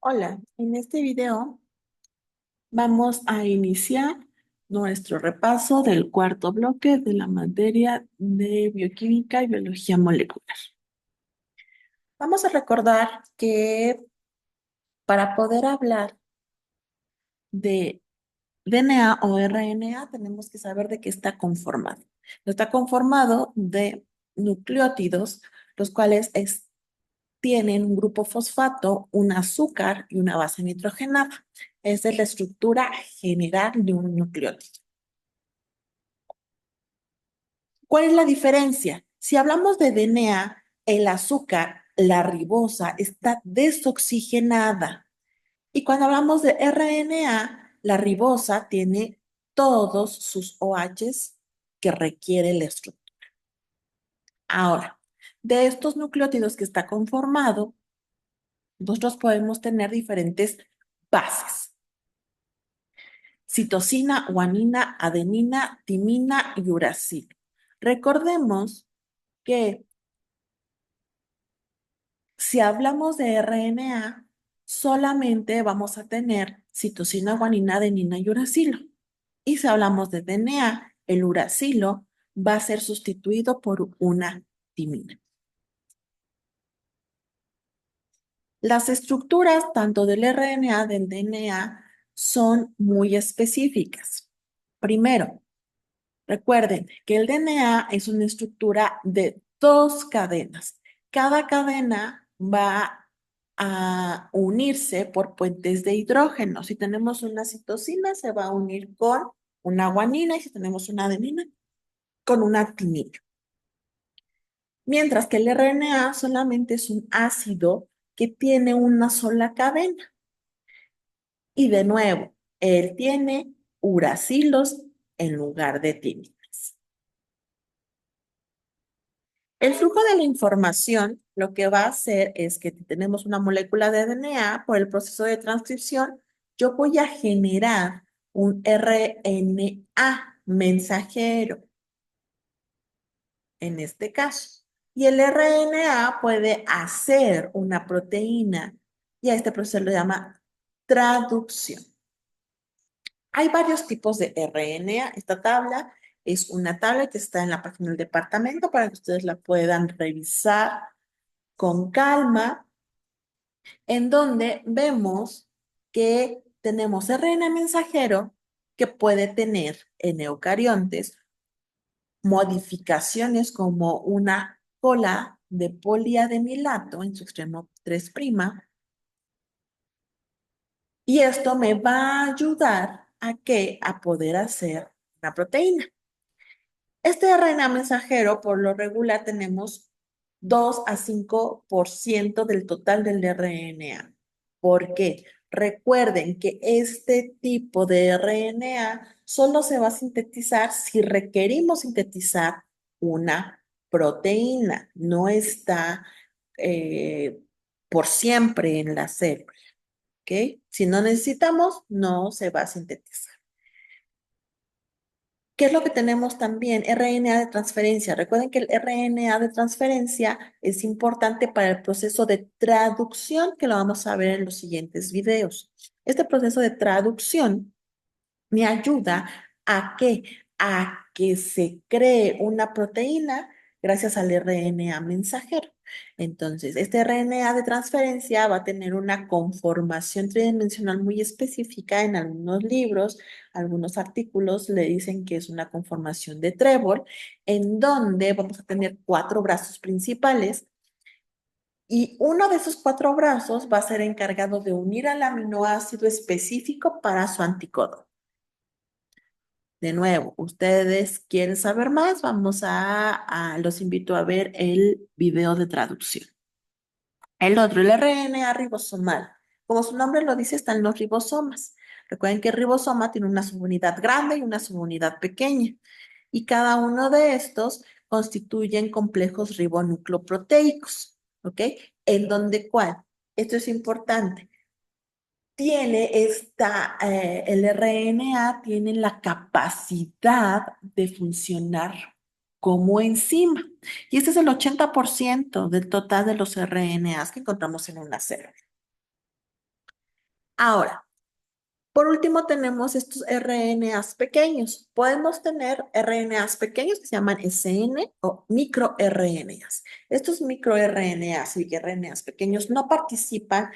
Hola, en este video vamos a iniciar nuestro repaso del cuarto bloque de la materia de bioquímica y biología molecular. Vamos a recordar que para poder hablar de DNA o RNA tenemos que saber de qué está conformado. Está conformado de nucleótidos, los cuales tienen un grupo fosfato, un azúcar y una base nitrogenada. Esa es la estructura general de un nucleótido. ¿Cuál es la diferencia? Si hablamos de DNA, el azúcar, la ribosa, está desoxigenada. Y cuando hablamos de RNA, la ribosa tiene todos sus OHs que requiere la estructura. Ahora, de estos nucleótidos que está conformado, nosotros podemos tener diferentes bases: citosina, guanina, adenina, timina y uracilo. Recordemos que si hablamos de RNA, solamente vamos a tener citosina, guanina, adenina y uracilo. Y si hablamos de DNA, el uracilo va a ser sustituido por una timina. Las estructuras tanto del RNA del DNA son muy específicas. Primero, recuerden que el DNA es una estructura de dos cadenas. Cada cadena va a unirse por puentes de hidrógeno. Si tenemos una citosina, se va a unir con una guanina, y si tenemos una adenina, con una timina. Mientras que el RNA solamente es un ácido que tiene una sola cadena. Y de nuevo, él tiene uracilos en lugar de timinas. El flujo de la información lo que va a hacer es que si tenemos una molécula de DNA, por el proceso de transcripción, yo voy a generar un RNA mensajero, en este caso. Y el RNA puede hacer una proteína, y a este proceso lo llama traducción. Hay varios tipos de RNA. Esta tabla es una tabla que está en la página del departamento para que ustedes la puedan revisar con calma, en donde vemos que tenemos RNA mensajero que puede tener en eucariontes modificaciones como una cola de poliadenilato en su extremo 3', y esto me va a ayudar a poder hacer una proteína. Este RNA mensajero, por lo regular, tenemos 2 a 5% del total del RNA. ¿Por qué? Recuerden que este tipo de RNA solo se va a sintetizar si requerimos sintetizar una proteína. No está eh, por siempre en la célula. ¿Ok? Si no necesitamos, no se va a sintetizar. ¿Qué es lo que tenemos también? RNA de transferencia. Recuerden que el RNA de transferencia es importante para el proceso de traducción, que lo vamos a ver en los siguientes videos. Este proceso de traducción me ayuda a que, a que se cree una proteína gracias al RNA mensajero. Entonces, este RNA de transferencia va a tener una conformación tridimensional muy específica. En algunos libros, algunos artículos le dicen que es una conformación de trébol, en donde vamos a tener 4 brazos principales, y uno de esos 4 brazos va a ser encargado de unir al aminoácido específico para su anticodo. De nuevo, ¿ustedes quieren saber más? Los invito a ver el video de traducción. El otro, el RNA ribosomal. Como su nombre lo dice, están los ribosomas. Recuerden que el ribosoma tiene una subunidad grande y una subunidad pequeña. Y cada uno de estos constituyen complejos ribonucleoproteicos. ¿Ok? ¿En donde cuál? Esto es importante. El RNA tiene la capacidad de funcionar como enzima. Y este es el 80% del total de los RNAs que encontramos en una célula. Ahora, por último, tenemos estos RNAs pequeños. Podemos tener RNAs pequeños que se llaman SN o microRNAs. Estos microRNAs y RNAs pequeños no participan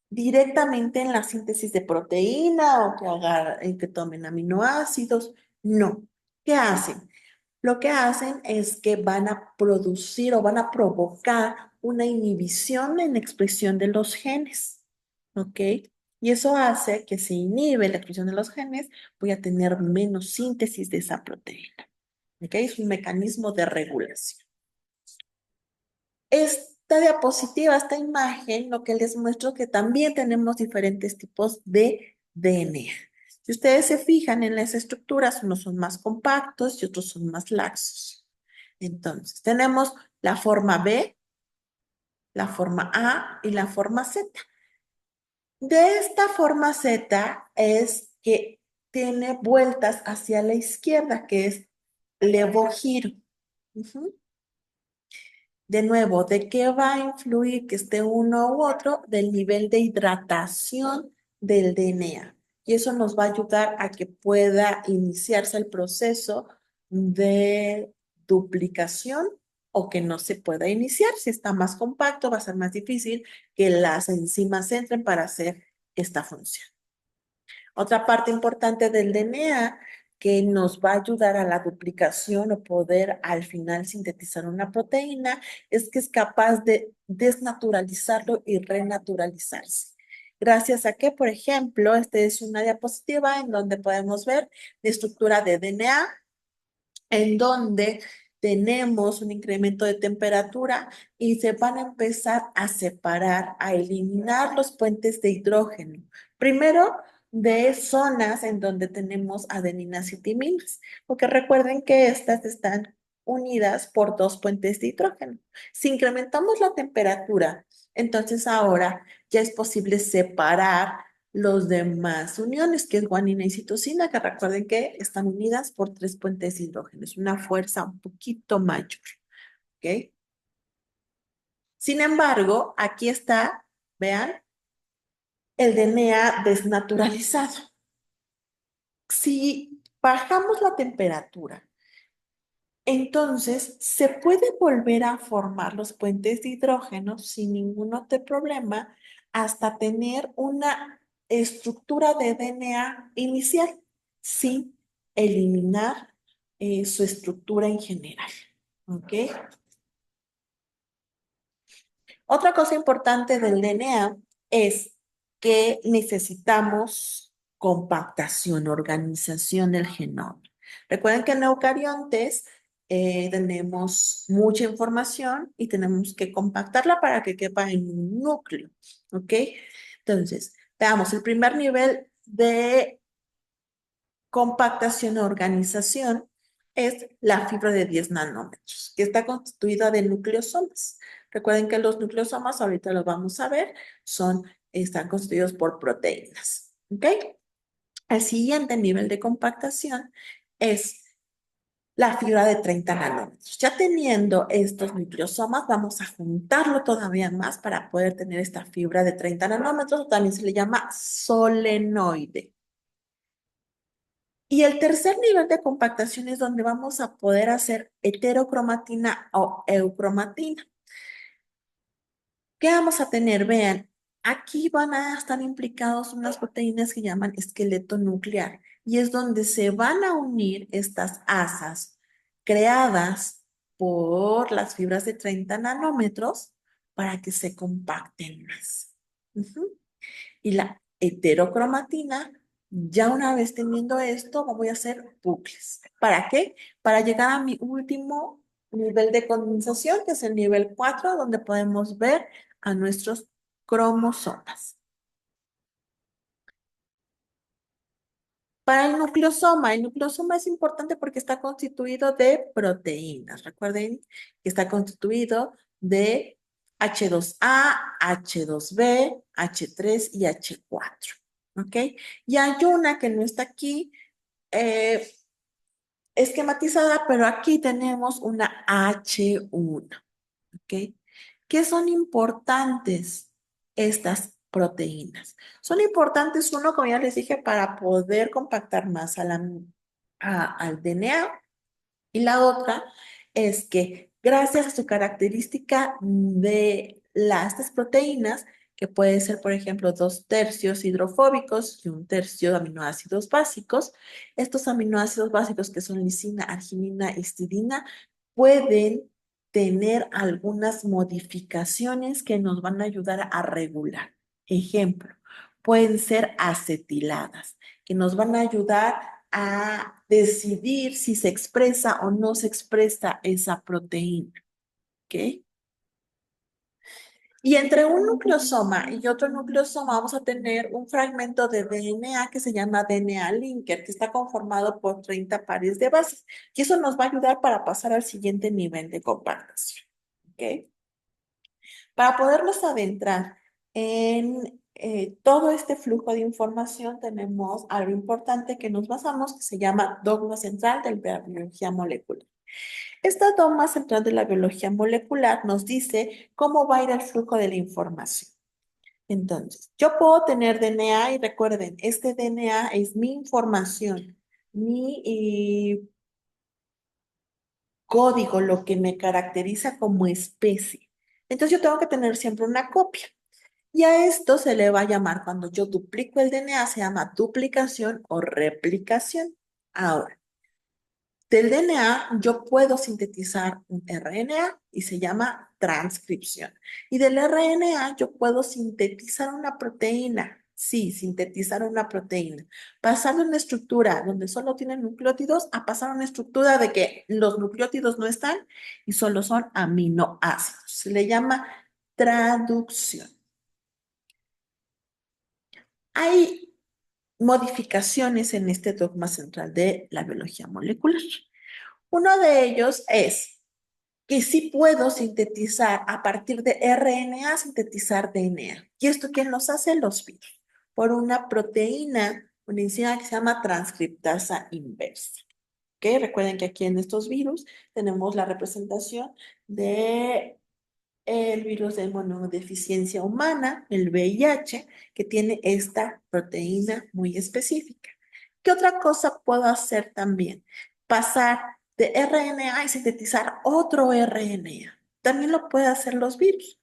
directamente en la síntesis de proteína o que tomen aminoácidos. No. ¿Qué hacen? Lo que hacen es que van a producir o van a provocar una inhibición en la expresión de los genes. ¿Ok? Y eso hace que se inhibe la expresión de los genes, voy a tener menos síntesis de esa proteína. ¿Ok? Es un mecanismo de regulación. Esta diapositiva, esta imagen, lo que les muestro es que también tenemos diferentes tipos de DNA. Si ustedes se fijan en las estructuras, unos son más compactos y otros son más laxos. Entonces, tenemos la forma B, la forma A y la forma Z. De esta forma Z es que tiene vueltas hacia la izquierda, que es levogiro. Ujú. De nuevo, ¿de qué va a influir que esté uno u otro? Del nivel de hidratación del DNA. Y eso nos va a ayudar a que pueda iniciarse el proceso de duplicación o que no se pueda iniciar. Si está más compacto, va a ser más difícil que las enzimas entren para hacer esta función. Otra parte importante del DNA que nos va a ayudar a la duplicación o poder al final sintetizar una proteína es que es capaz de desnaturalizarlo y renaturalizarse. Gracias a que, por ejemplo, esta es una diapositiva en donde podemos ver la estructura de DNA en donde tenemos un incremento de temperatura y se van a empezar a separar, a eliminar los puentes de hidrógeno. Primero, de zonas en donde tenemos adeninas y timinas, porque recuerden que estas están unidas por dos puentes de hidrógeno. Si incrementamos la temperatura, entonces ahora ya es posible separar los demás uniones, que es guanina y citosina, que recuerden que están unidas por tres puentes de hidrógeno. Es una fuerza un poquito mayor, ¿ok? Sin embargo, aquí está, vean, el DNA desnaturalizado. Si bajamos la temperatura, entonces se puede volver a formar los puentes de hidrógeno sin ningún otro problema hasta tener una estructura de DNA inicial sin eliminar su estructura en general. ¿Ok? Otra cosa importante del DNA es que necesitamos compactación, organización del genoma. Recuerden que en eucariontes tenemos mucha información y tenemos que compactarla para que quepa en un núcleo. ¿Ok? Entonces, veamos, el primer nivel de compactación o organización es la fibra de 10 nanómetros, que está constituida de nucleosomas. Recuerden que los nucleosomas, ahorita los vamos a ver, están constituidos por proteínas. ¿Ok? El siguiente nivel de compactación es la fibra de 30 nanómetros. Ya teniendo estos nucleosomas, vamos a juntarlo todavía más para poder tener esta fibra de 30 nanómetros, también se le llama solenoide. Y el tercer nivel de compactación es donde vamos a poder hacer heterocromatina o eucromatina. ¿Qué vamos a tener? Vean, aquí van a estar implicados unas proteínas que llaman esqueleto nuclear y es donde se van a unir estas asas creadas por las fibras de 30 nanómetros para que se compacten más. Ujú. Y la heterocromatina, ya una vez teniendo esto, voy a hacer bucles. ¿Para qué? Para llegar a mi último nivel de condensación, que es el nivel 4, donde podemos ver a nuestros cromosomas. Para el nucleosoma es importante porque está constituido de proteínas. Recuerden que está constituido de H2A, H2B, H3 y H4. ¿Ok? Y hay una que no está aquí eh, esquematizada, pero aquí tenemos una H1. ¿Ok? ¿Qué son importantes estas proteínas. Son importantes, uno, como ya les dije, para poder compactar más al DNA, y la otra es que gracias a su característica de estas proteínas, que puede ser, por ejemplo, 2/3 hidrofóbicos y 1/3 aminoácidos básicos, estos aminoácidos básicos que son lisina, arginina, histidina, pueden tener algunas modificaciones que nos van a ayudar a regular. Ejemplo, pueden ser acetiladas, que nos van a ayudar a decidir si se expresa o no se expresa esa proteína, ¿ok? Y entre un nucleosoma y otro nucleosoma vamos a tener un fragmento de DNA que se llama DNA linker, que está conformado por 30 pares de bases. Y eso nos va a ayudar para pasar al siguiente nivel de compactación, ¿ok? Para podernos adentrar en todo este flujo de información, tenemos algo importante que nos basamos, que se llama dogma central de la biología molecular. Esta dogma central de la biología molecular nos dice cómo va a ir el flujo de la información. Entonces, yo puedo tener DNA y recuerden, este DNA es mi información, mi código, lo que me caracteriza como especie. Entonces, yo tengo que tener siempre una copia. Y a esto se le va a llamar, cuando yo duplico el DNA, se llama duplicación o replicación. Ahora, del DNA yo puedo sintetizar un RNA y se llama transcripción. Y del RNA yo puedo sintetizar una proteína. Sí, sintetizar una proteína. Pasar de una estructura donde solo tienen nucleótidos a pasar a una estructura de que los nucleótidos no están y solo son aminoácidos. Se le llama traducción. Hay modificaciones en este dogma central de la biología molecular. Uno de ellos es que sí puedo sintetizar a partir de RNA, sintetizar DNA. ¿Y esto quién los hace? Los virus. Por una proteína, una enzima que se llama transcriptasa inversa. ¿Ok? Recuerden que aquí en estos virus tenemos la representación de el virus de inmunodeficiencia humana, el VIH, que tiene esta proteína muy específica. ¿Qué otra cosa puedo hacer también? Pasar de RNA y sintetizar otro RNA. También lo pueden hacer los virus.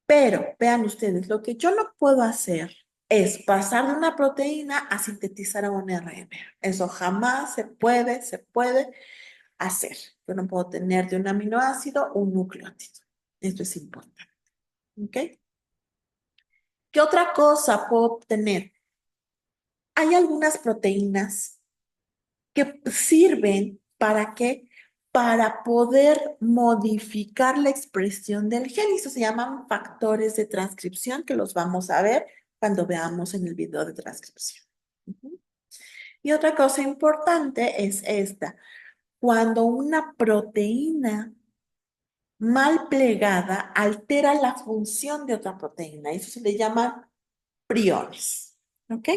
Pero vean ustedes, lo que yo no puedo hacer es pasar de una proteína a sintetizar a un RNA. Eso jamás se puede hacer. Yo no puedo tener de un aminoácido un nucleótido. Esto es importante. ¿Ok? ¿Qué otra cosa puedo obtener? Hay algunas proteínas que sirven para qué? Para poder modificar la expresión del gen. Y eso se llaman factores de transcripción, que los vamos a ver cuando veamos en el video de transcripción. Ujú. Y otra cosa importante es esta. Cuando una proteína mal plegada altera la función de otra proteína. Eso se le llama priones. ¿Ok?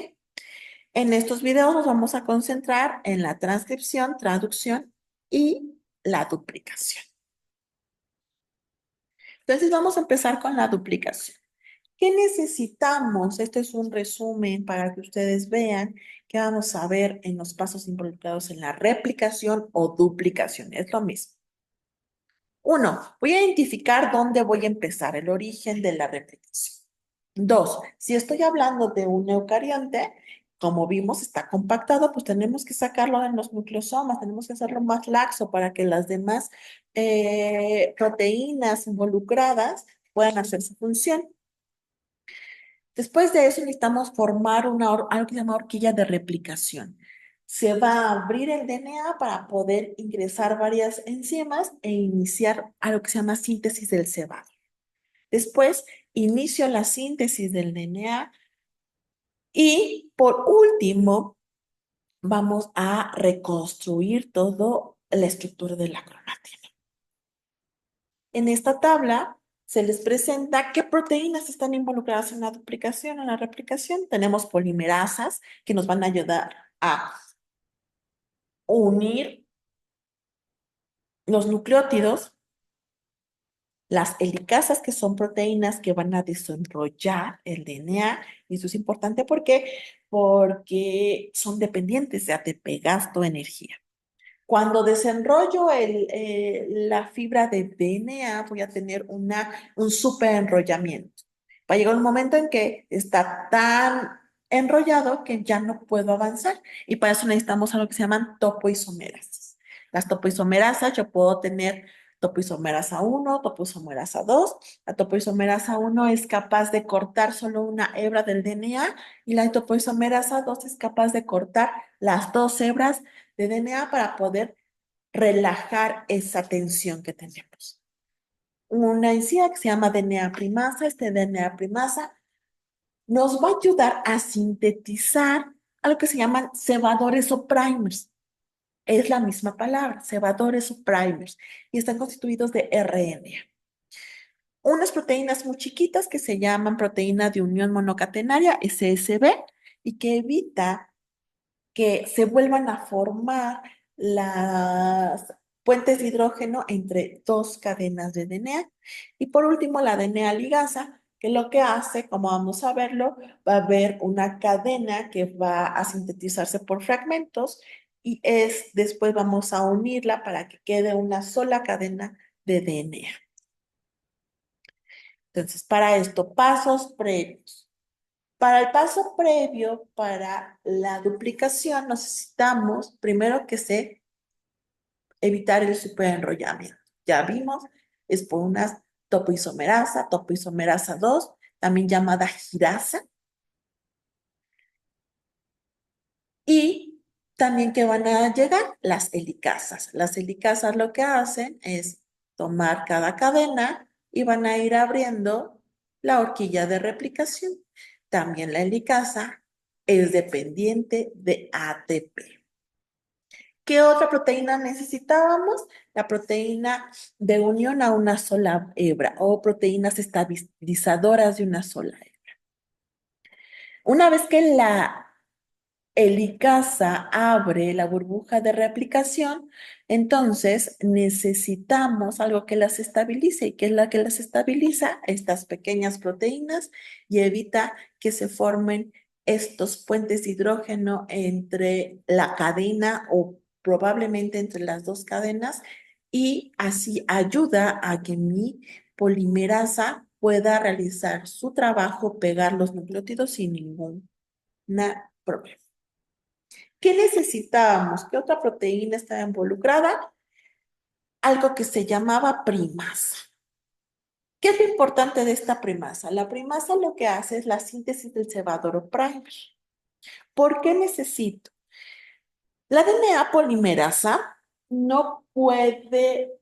En estos videos nos vamos a concentrar en la transcripción, traducción y la duplicación. Entonces vamos a empezar con la duplicación. ¿Qué necesitamos? Este es un resumen para que ustedes vean qué vamos a ver en los pasos involucrados en la replicación o duplicación. Es lo mismo. Uno, voy a identificar dónde voy a empezar, el origen de la replicación. Dos, si estoy hablando de un eucarionte, como vimos, está compactado, pues tenemos que sacarlo de los nucleosomas, tenemos que hacerlo más laxo para que las demás proteínas involucradas puedan hacer su función. Después de eso necesitamos formar algo que se llama horquilla de replicación. Se va a abrir el DNA para poder ingresar varias enzimas e iniciar algo que se llama síntesis del cebado. Después inicio la síntesis del DNA y por último vamos a reconstruir toda la estructura de la cromatina. En esta tabla se les presenta qué proteínas están involucradas en la duplicación, en la replicación. Tenemos polimerasas que nos van a ayudar a unir los nucleótidos, Las helicasas, que son proteínas que van a desenrollar el DNA, y eso es importante porque son dependientes de ATP, gasto energía. Cuando desenrollo la fibra de DNA, voy a tener un superenrollamiento. Va a llegar un momento en que está tan enrollado que ya no puedo avanzar. Y para eso necesitamos algo que se llaman topoisomerasas. Las topoisomerasas, yo puedo tener topoisomerasa 1, topoisomerasa 2. La topoisomerasa 1 es capaz de cortar solo una hebra del DNA y la topoisomerasa 2 es capaz de cortar las dos hebras de DNA para poder relajar esa tensión que tenemos. Una enzima que se llama DNA primasa, este DNA primasa nos va a ayudar a sintetizar algo que se llaman cebadores o primers. Es la misma palabra, cebadores o primers, y están constituidos de RNA. Unas proteínas muy chiquitas que se llaman proteína de unión monocatenaria, SSB, y que evita que se vuelvan a formar las puentes de hidrógeno entre dos cadenas de DNA. Y por último, la DNA ligasa, que lo que hace, como vamos a verlo, va a haber una cadena que va a sintetizarse por fragmentos y después vamos a unirla para que quede una sola cadena de DNA. Entonces, para esto, pasos previos. Para el paso previo, para la duplicación, necesitamos primero que se evitar el superenrollamiento. Ya vimos, es por una topoisomerasa 2, también llamada girasa, y también que van a llegar las helicasas. Las helicasas lo que hacen es tomar cada cadena y van a ir abriendo la horquilla de replicación. También la helicasa es dependiente de ATP. ¿Qué otra proteína necesitábamos? La proteína de unión a una sola hebra o proteínas estabilizadoras de una sola hebra. Una vez que la helicasa abre la burbuja de replicación, entonces necesitamos algo que las estabilice. ¿Y qué es la que las estabiliza? Estas pequeñas proteínas, y evita que se formen estos puentes de hidrógeno entre la cadena o probablemente entre las dos cadenas, y así ayuda a que mi polimerasa pueda realizar su trabajo, pegar los nucleótidos sin ningún problema. ¿Qué necesitábamos? ¿Qué otra proteína estaba involucrada? Algo que se llamaba primasa. ¿Qué es lo importante de esta primasa? La primasa lo que hace es la síntesis del cebador primer. ¿Por qué necesito? La DNA polimerasa no puede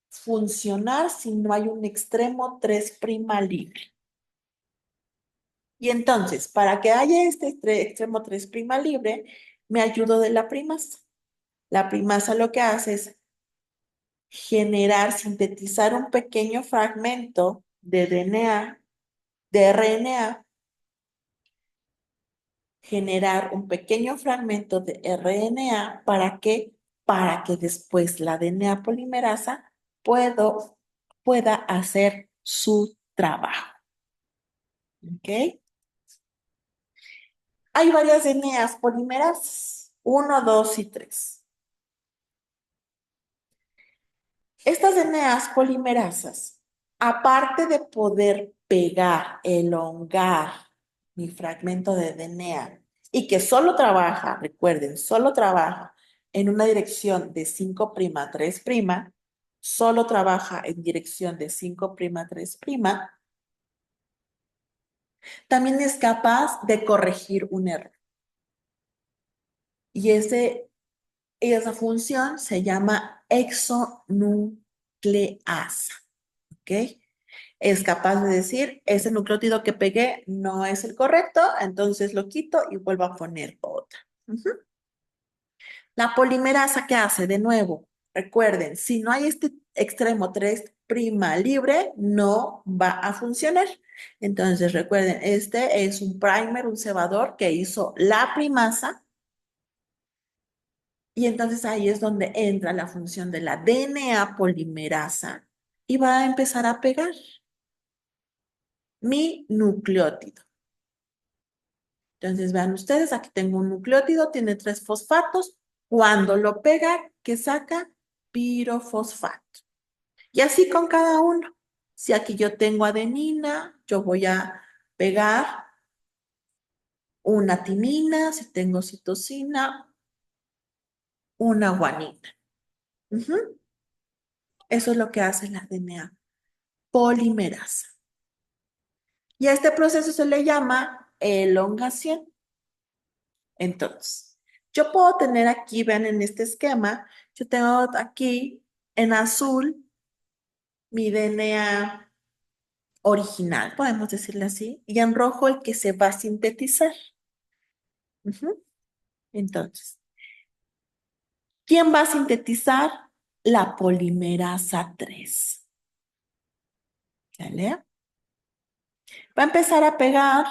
funcionar si no hay un extremo 3' libre. Y entonces, para que haya este extremo 3' libre, me ayudo de la primasa. La primasa lo que hace es sintetizar un pequeño fragmento de DNA, de RNA, generar un pequeño fragmento de RNA para que después la DNA polimerasa pueda hacer su trabajo. ¿Ok? Hay varias DNAs polimerasas, 1, 2 y 3. Estas DNAs polimerasas, aparte de poder pegar, elongar mi fragmento de DNA y que solo trabaja, recuerden, solo trabaja en una dirección de 5' a 3', solo trabaja en dirección de 5' a 3', también es capaz de corregir un error. Y esa función se llama exonucleasa. ¿Ok? Es capaz de decir, ese nucleótido que pegué no es el correcto, entonces lo quito y vuelvo a poner otra. Ujú. La polimerasa, ¿qué hace? De nuevo, recuerden, si no hay este extremo 3' libre, no va a funcionar. Entonces, recuerden, este es un primer, un cebador que hizo la primasa, y entonces ahí es donde entra la función de la DNA polimerasa y va a empezar a pegar mi nucleótido. Entonces, vean ustedes, aquí tengo un nucleótido, tiene 3 fosfatos. Cuando lo pega, ¿qué saca? Pirofosfato. Y así con cada uno. Si aquí yo tengo adenina, yo voy a pegar una timina. Si tengo citosina, una guanina. Ujú. Eso es lo que hace la DNA polimerasa. Y a este proceso se le llama elongación. Entonces, yo puedo tener aquí, vean en este esquema, yo tengo aquí en azul mi DNA original, podemos decirle así, y en rojo el que se va a sintetizar. Ujú. Entonces, ¿quién va a sintetizar? La polimerasa 3. ¿Vale? Va a empezar a pegar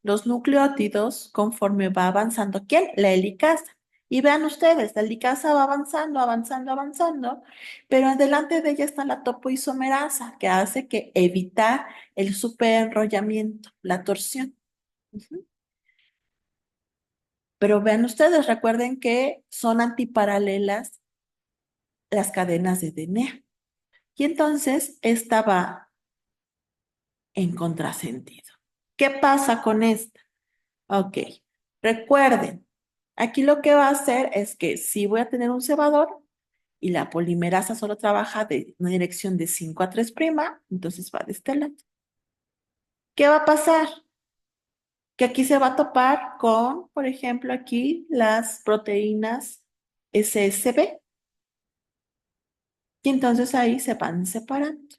los nucleótidos conforme va avanzando. ¿Quién? La helicasa. Y vean ustedes, la helicasa va avanzando, avanzando, avanzando, pero delante de ella está la topoisomerasa, que hace que evitar el superenrollamiento, la torsión. Ujú. Pero vean ustedes, recuerden que son antiparalelas las cadenas de DNA. Y entonces esta va en contrasentido. ¿Qué pasa con esta? Ok, recuerden, aquí lo que va a hacer es que si voy a tener un cebador y la polimerasa solo trabaja de una dirección de 5 a 3', entonces va de este lado. ¿Qué va a pasar? Que aquí se va a topar con, por ejemplo, aquí las proteínas SSB y entonces ahí se van separando.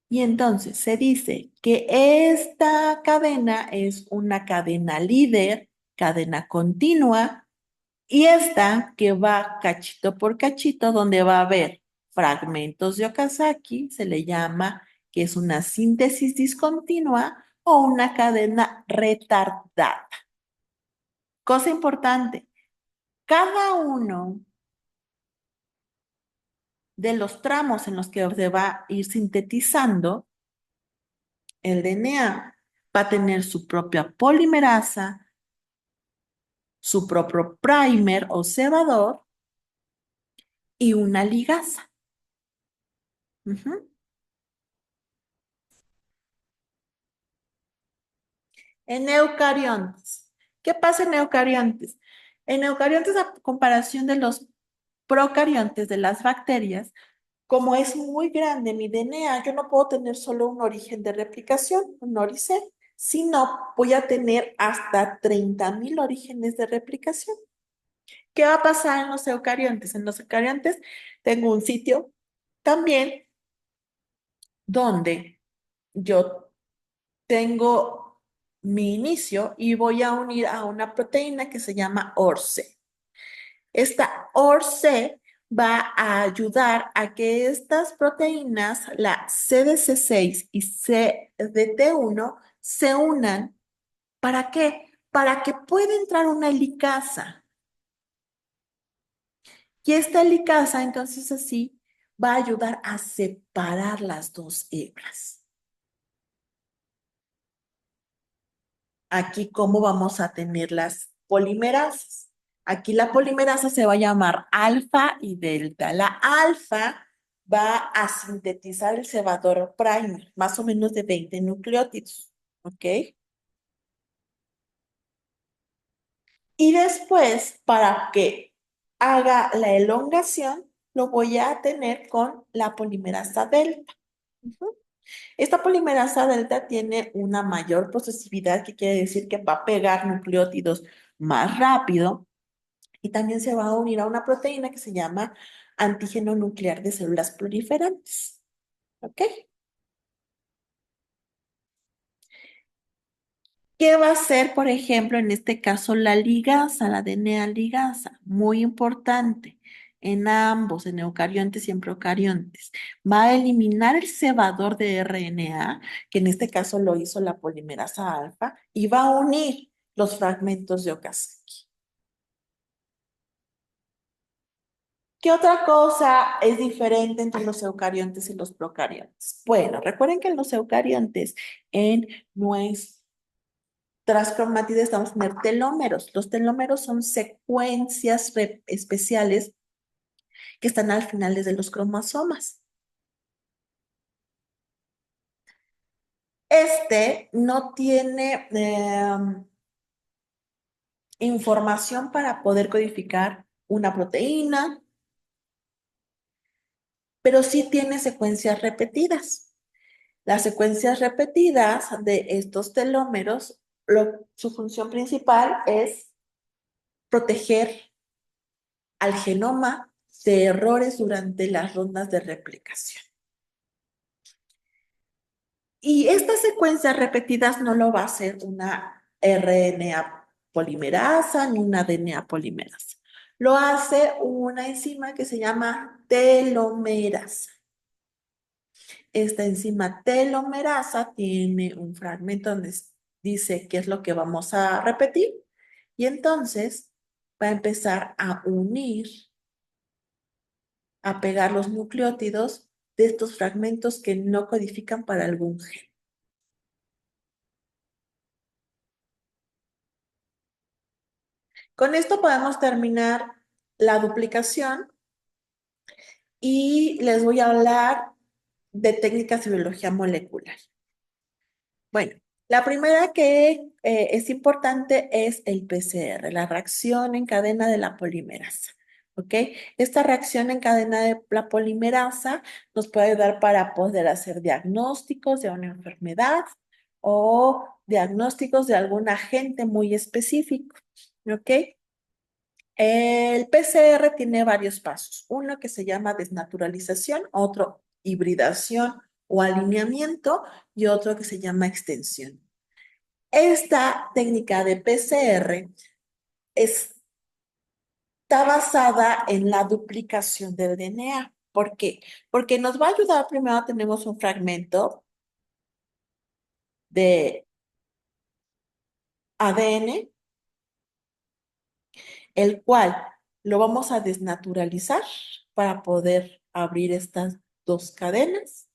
Y entonces se dice que esta cadena es una cadena líder, cadena continua. Y esta que va cachito por cachito, donde va a haber fragmentos de Okazaki, se le llama que es una síntesis discontinua o una cadena retardada. Cosa importante, cada uno de los tramos en los que se va a ir sintetizando el DNA va a tener su propia polimerasa, su propio primer o cebador y una ligasa. Ujú. En eucariontes. ¿Qué pasa en eucariontes? En eucariontes, a comparación de los procariontes de las bacterias, como es muy grande mi DNA, yo no puedo tener solo un origen de replicación, un ORIC, sino voy a tener hasta 30,000 orígenes de replicación. ¿Qué va a pasar en los eucariontes? En los eucariontes tengo un sitio también donde yo tengo mi inicio y voy a unir a una proteína que se llama ORC. Esta ORC va a ayudar a que estas proteínas, la CDC6 y CDT1, se unan. ¿Para qué? Para que pueda entrar una helicasa. Y esta helicasa, entonces así, va a ayudar a separar las dos hebras. Aquí, ¿cómo vamos a tener las polimerasas? Aquí la polimerasa se va a llamar alfa y delta. La alfa va a sintetizar el cebador primer, más o menos de 20 nucleótidos, ¿ok? Y después, para que haga la elongación, lo voy a tener con la polimerasa delta. Ujú. Esta polimerasa delta tiene una mayor posesividad, que quiere decir que va a pegar nucleótidos más rápido y también se va a unir a una proteína que se llama antígeno nuclear de células proliferantes. ¿Ok? ¿Qué va a hacer, por ejemplo, en este caso la ligasa, la DNA ligasa? Muy importante. En ambos, en eucariontes y en procariontes. Va a eliminar el cebador de RNA, que en este caso lo hizo la polimerasa alfa, y va a unir los fragmentos de Okazaki. ¿Qué otra cosa es diferente entre los eucariontes y los procariontes? Bueno, recuerden que en los eucariontes, en nuestras cromátides vamos a tener telómeros. Los telómeros son secuencias especiales que están al final de los cromosomas. Este no tiene información para poder codificar una proteína, pero sí tiene secuencias repetidas. Las secuencias repetidas de estos telómeros, su función principal es proteger al genoma de errores durante las rondas de replicación. Y estas secuencias repetidas no lo va a hacer una RNA polimerasa ni una DNA polimerasa. Lo hace una enzima que se llama telomerasa. Esta enzima telomerasa tiene un fragmento donde dice qué es lo que vamos a repetir y entonces va a empezar a unir, a pegar los nucleótidos de estos fragmentos que no codifican para algún gen. Con esto podemos terminar la duplicación y les voy a hablar de técnicas de biología molecular. Bueno, la primera que es importante es el PCR, la reacción en cadena de la polimerasa. ¿Ok? Esta reacción en cadena de la polimerasa nos puede ayudar para poder hacer diagnósticos de una enfermedad o diagnósticos de algún agente muy específico. ¿Ok? El PCR tiene varios pasos. Uno que se llama desnaturalización, otro hibridación o alineamiento y otro que se llama extensión. Esta técnica de PCR está basada en la duplicación del DNA. ¿Por qué? Porque nos va a ayudar, primero tenemos un fragmento de ADN, el cual lo vamos a desnaturalizar para poder abrir estas dos cadenas.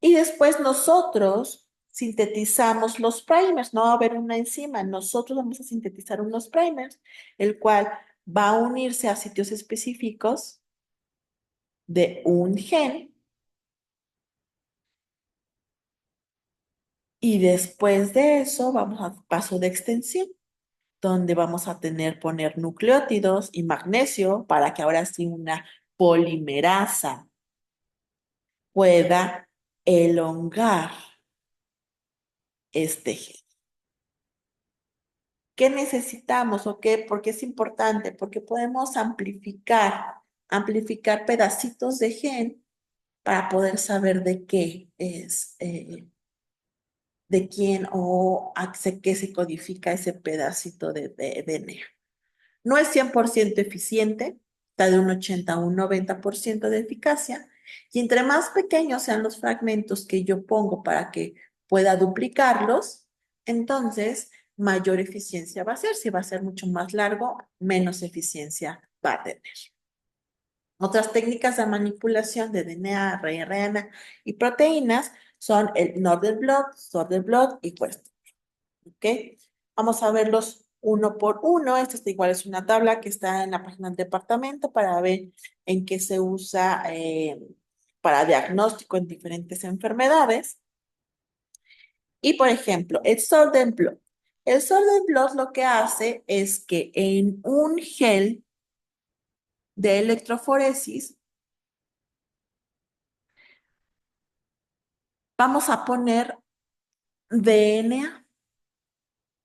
Y después nosotros sintetizamos los primers, no va a haber una enzima, nosotros vamos a sintetizar unos primers, el cual va a unirse a sitios específicos de un gen y después de eso vamos a paso de extensión, donde vamos a poner nucleótidos y magnesio para que ahora sí una polimerasa pueda elongar este gen. ¿Qué necesitamos o qué? Porque es importante, porque podemos amplificar pedacitos de gen para poder saber de qué es, de quién o a qué se codifica ese pedacito de DNA. No es 100% eficiente, está de un 80 a un 90% de eficacia, y entre más pequeños sean los fragmentos que yo pongo para que pueda duplicarlos, entonces mayor eficiencia va a ser. Si va a ser mucho más largo, menos eficiencia va a tener. Otras técnicas de manipulación de DNA, RNA y proteínas son el Northern Blot, Southern Blot y Western. ¿Ok? Vamos a verlos uno por uno. Esta igual es una tabla que está en la página del departamento para ver en qué se usa para diagnóstico en diferentes enfermedades. Y por ejemplo, el Southern Blot. El Southern Blot lo que hace es que en un gel de electroforesis vamos a poner DNA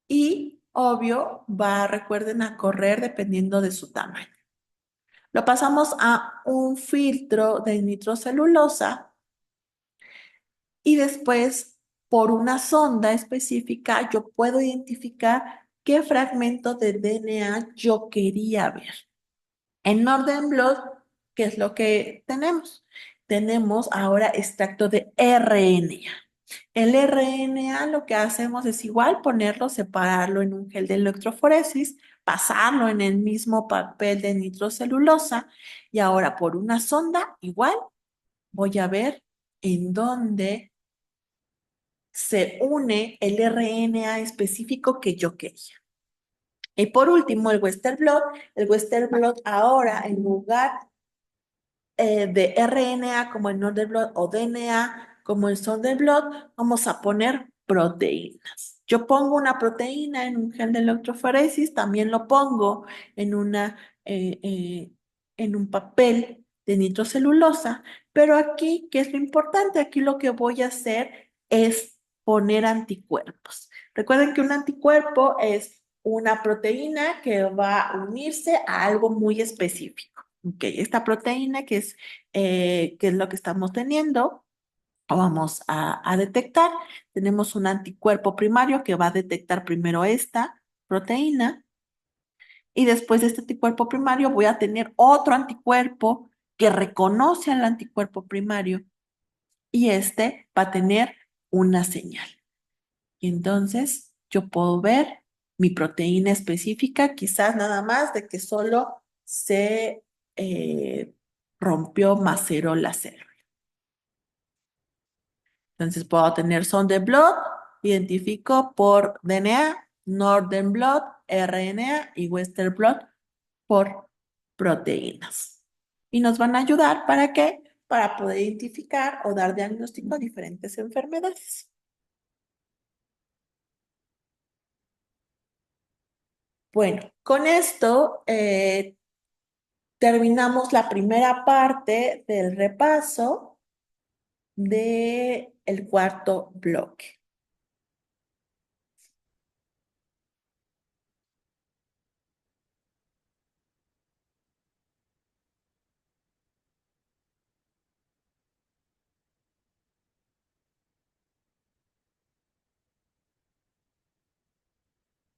y obvio recuerden, a correr dependiendo de su tamaño. Lo pasamos a un filtro de nitrocelulosa y después, por una sonda específica, yo puedo identificar qué fragmento de DNA yo quería ver. En Northern Blot, ¿qué es lo que tenemos? Tenemos ahora extracto de RNA. El RNA lo que hacemos es igual ponerlo, separarlo en un gel de electroforesis pasarlo en el mismo papel de nitrocelulosa y ahora por una sonda igual voy a ver en dónde se une el RNA específico que yo quería. Y por último, el Western blot ahora en lugar de RNA como el Northern blot o DNA como el Southern blot, vamos a poner proteínas. Yo pongo una proteína en un gen de electroforesis, también lo pongo en eh, eh, en un papel de nitrocelulosa, pero aquí, ¿qué es lo importante? Aquí lo que voy a hacer es poner anticuerpos. Recuerden que un anticuerpo es una proteína que va a unirse a algo muy específico. Ok, esta proteína que es lo que estamos teniendo, o vamos a detectar. Tenemos un anticuerpo primario que va a detectar primero esta proteína y después de este anticuerpo primario voy a tener otro anticuerpo que reconoce al anticuerpo primario y este va a tener una señal. Y entonces yo puedo ver mi proteína específica, quizás nada más de que solo se rompió más cero la célula. Entonces puedo tener son de blot, identifico por DNA, Northern blot, RNA y Western blot por proteínas. Y nos van a ayudar ¿para qué? Para poder identificar o dar diagnóstico a diferentes enfermedades. Bueno, con esto terminamos la primera parte del repaso del cuarto bloque.